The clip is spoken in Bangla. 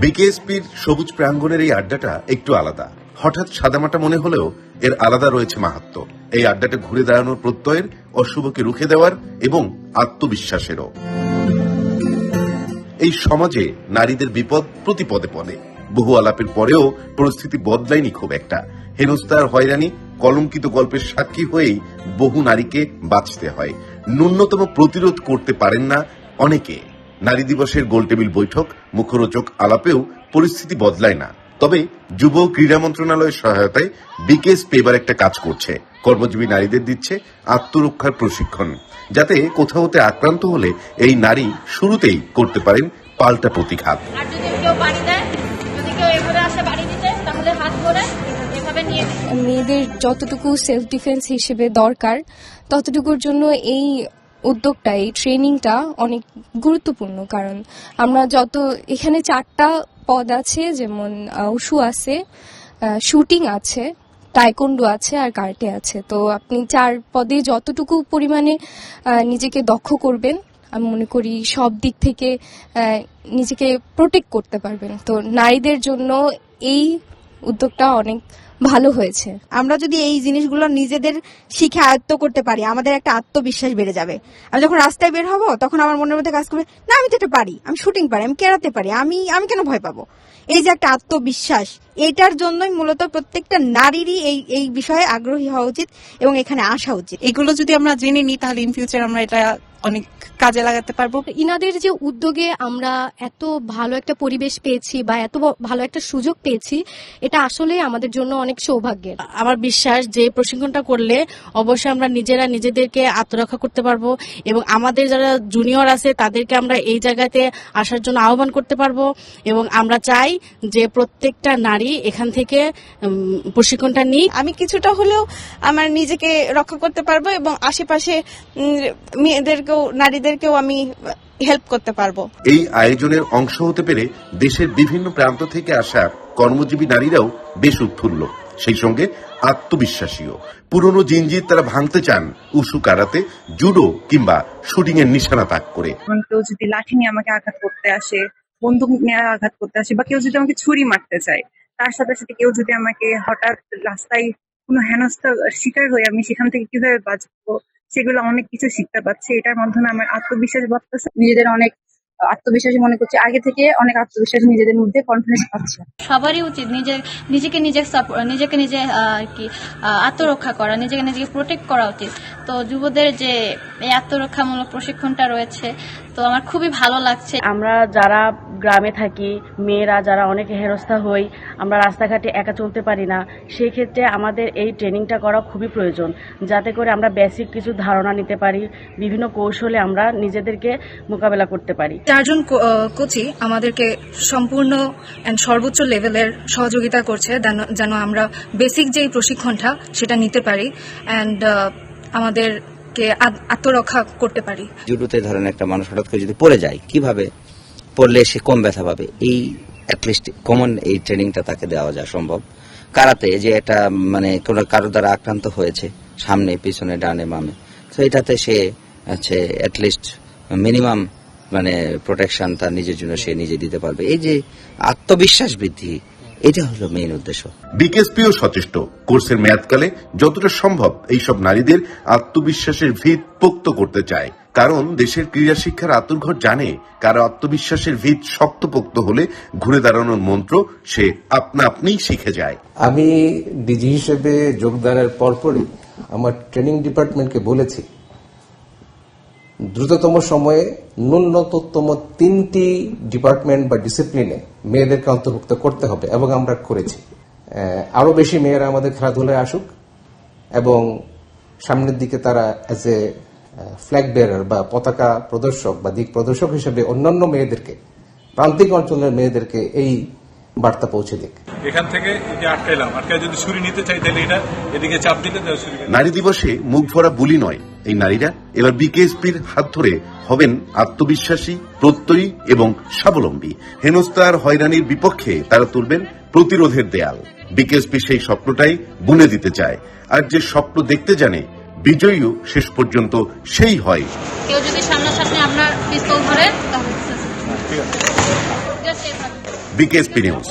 বিকেএসপির সবুজ প্রাঙ্গণের এই আড্ডাটা একটু আলাদা। হঠাৎ সাদামাটা মনে হলেও এর আলাদা রয়েছে মাহাত্ম্য। এই আড্ডাটা ঘুরে দাঁড়ানোর প্রত্যয়ের, অশুভকে রুখে দেওয়ার এবং আত্মবিশ্বাসেরও। এই সমাজে নারীদের বিপদ প্রতি পদে পদে। বহু আলাপের পরেও পরিস্থিতি বদলায়নি খুব একটা। হেনস্থার হয়রানি কলঙ্কিত গল্পের সাক্ষী হয়েই বহু নারীকে বাঁচতে হয়। ন্যূনতম প্রতিরোধ করতে পারেন না অনেকে। নারী দিবসের গোলটেবিল বৈঠক, মুখরোচক আলাপেও পরিস্থিতি বদলায় না। তবে যুব ক্রীড়া মন্ত্রণালয়ের সহায়তায় বিকেএসপি এবার একটা কাজ করছে। কর্মজীবী নারীদের দিচ্ছে আত্মরক্ষার প্রশিক্ষণ, যাতে কোথাও হতে আক্রান্ত হলে এই নারী শুরুতেই করতে পারেন পাল্টা প্রতিঘাত। মেয়েদের যতটুকু সেলফ ডিফেন্স হিসেবে দরকার ততটুকুর জন্য এই উদ্যোগটা, এই ট্রেনিংটা অনেক গুরুত্বপূর্ণ। কারণ আমরা এখানে 4টা পদ আছে, যেমন উশু আছে, শুটিং আছে, টাইকোন্ডো আছে আর কারাটে আছে। তো আপনি 4 পদে যতটুকু পরিমাণে নিজেকে দক্ষ করবেন, আমি মনে করি সব দিক থেকে নিজেকে প্রোটেক্ট করতে পারবেন। তো নারীদের জন্য এই উদ্যোগটা অনেক ভালো হয়েছে। আমরা যদি এই জিনিসগুলো নিজেদের শিখে আয়ত্ত করতে পারি, আমাদের একটা আত্মবিশ্বাস বেড়ে যাবে। আমি যখন রাস্তায় বের হব তখন আমার মনের মধ্যে কাজ করবে, না আমি তো এটা পারি, আমি শুটিং পারি, আমি কেরাতে পারি, আমি কেন ভয় পাবো। এই যে একটা আত্মবিশ্বাস, এটার জন্যই মূলত প্রত্যেকটা নারীরই এই বিষয়ে আগ্রহী হওয়া উচিত এবং এখানে আসা উচিত। এগুলো যদি আমরা জেনে নিই তাহলে ইন ফিউচার আমরা এটা অনেক কাজে লাগাতে পারবো। ইনাদের যে উদ্যোগে আমরা এত ভালো একটা পরিবেশ পেয়েছি বা এত ভালো একটা সুযোগ পেয়েছি, এটা আসলে আমাদের জন্য অনেক সৌভাগ্যের। আমার বিশ্বাস যে প্রশিক্ষণটা করলে অবশ্যই আমরা নিজেরা নিজেদেরকে আত্মরক্ষা করতে পারবো এবং আমাদের যারা জুনিয়র আছে তাদেরকে আমরা এই জায়গাতে আসার জন্য আহ্বান করতে পারবো। এবং আমরা চাই যে প্রত্যেকটা নারী এখান থেকে প্রশিক্ষণটা নিই। আমি কিছুটা হলেও আমার নিজেকে রক্ষা করতে পারবো এবং আশেপাশে নারীদেরকেও আমি হেল্প করতে পারবো। এই আয়োজনের অংশ হতে পেরে দেশের বিভিন্ন প্রান্ত থেকে আসা কর্মজীবী নারীরাও বেশ উৎফুল্ল, সেই সঙ্গে আত্মবিশ্বাসীও। পুরনো জিনজির তারা ভাঙতে চান উশু, কারাতে, জুডো কিংবা শুটিং এর নিশানা তাক করে। কেউ যদি লাঠি নিয়ে আমাকে আঘাত করতে আসে, বন্দুক নিয়ে আঘাত করতে আসে, বা কেউ যদি আমাকে ছুরি মারতে চায়, তার সাথে সাথে কেউ যদি আমাকে হঠাৎ রাস্তায় কোনো হেনস্থার শিকার হয়ে আমি সেখান থেকে কিভাবে বাঁচবো, সেগুলো অনেক কিছু শিখতে পারছে। এটার মাধ্যমে আমার আত্মবিশ্বাস বাড়তেছে, নিজেদের অনেক আত্মবিশ্বাসী মনে করছে, আগে থেকে অনেক আত্মবিশ্বাস নিজেদের মধ্যে কনফিডেন্স পাচ্ছে। সবারই উচিত নিজেকে নিজে আত্মরক্ষা করা, নিজেকে প্রোটেক্ট করা উচিত। তো যুবদের যে এই আত্মরক্ষামূলক প্রশিক্ষণটা রয়েছে, তো আমার খুবই ভালো লাগছে। আমরা যারা গ্রামে থাকি, মেয়েরা যারা অনেকে হেনস্থা হই, আমরা রাস্তাঘাটে একা চলতে পারি না, সেই ক্ষেত্রে আমাদের এই ট্রেনিংটা করা খুবই প্রয়োজন, যাতে করে আমরা বেসিক কিছু ধারণা নিতে পারি, বিভিন্ন কৌশলে আমরা নিজেদেরকে মোকাবেলা করতে পারি। 4 জন কোচই আমাদেরকে সম্পূর্ণ সর্বোচ্চ লেভেলের সহযোগিতা করছে যেন আমরা বেসিক যে প্রশিক্ষণটা সেটা নিতে পারি অ্যান্ড আমাদেরকে আত্মরক্ষা করতে পারি। জুডোতে ধরেন একটা মানুষ হঠাৎ করে যদি পড়ে যায়, কিভাবে পড়লে সে কম ব্যথা পাবে, এই অ্যাটলিস্ট কমন এই ট্রেনিংটা তাকে দেওয়া যায় সম্ভব। কারাতে যে এটা মানে কারো দ্বারা আক্রান্ত হয়েছে, সামনে পিছনে ডানে বামে, তো এটাতে সে হচ্ছে অ্যাটলিস্ট মিনিমাম মানে প্রোটেকশন তার নিজের জন্য সে নিজে দিতে পারবে। এই যে আত্মবিশ্বাস বৃদ্ধি, এটা হলো মেইন উদ্দেশ্য। বিকেএসপিও সচেষ্ট, কোর্সের মেয়াদকালে যতটা সম্ভব এইসব নারীদের আত্মবিশ্বাসের ভিত পোক্ত করতে চায়। কারণ দেশের ক্রীড়া শিক্ষার আতুরঘর জানে, কারো আত্মবিশ্বাসের ভিত শক্তপোক্ত হলে ঘুরে দাঁড়ানোর মন্ত্র সে আপনা আপনিই শিখে যায়। আমি ডিজি হিসেবে যোগদানের পরপরই আমার ট্রেনিং ডিপার্টমেন্টকে বলেছি দ্রুততম সময়ে ন্যূনতম 3টি ডিপার্টমেন্ট বা ডিসিপ্লিনে মেয়েদেরকে অন্তর্ভুক্ত করতে হবে এবং আমরা করেছি। আরো বেশি মেয়েরা আমাদের খেলাধুলায় আসুক এবং সামনের দিকে তারা এজ এ ফ্ল্যাগ বেয়ারার বা পতাকা প্রদর্শক বা দিক প্রদর্শক হিসেবে অন্যান্য মেয়েদেরকে, প্রান্তিক অঞ্চলের মেয়েদেরকে এই বার্তা পৌঁছে দিক। এখান থেকে আটকায় যদি ছুরি নিতে চাই তাহলে এটা এদিকে চাপ দিলে নারী দিবসে মুখ ভরা বুলি নয়, এই নারীরা এবার বিকেএসপির হাত ধরে হবেন আত্মবিশ্বাসী, প্রত্যয়ী এবং স্বাবলম্বী। হেনস্থার হয়রানির বিপক্ষে তারা তুলবেন প্রতিরোধের দেয়াল। বিকেএসপি সেই স্বপ্নটাই বুনে দিতে চায়, আর যে স্বপ্ন দেখতে জানে বিজয়ীও শেষ পর্যন্ত সেই হয়। কেউ যদি সামনাসামনি আপনার পিস্তল ধরে তাহলে বিকেএসপি নিউজ।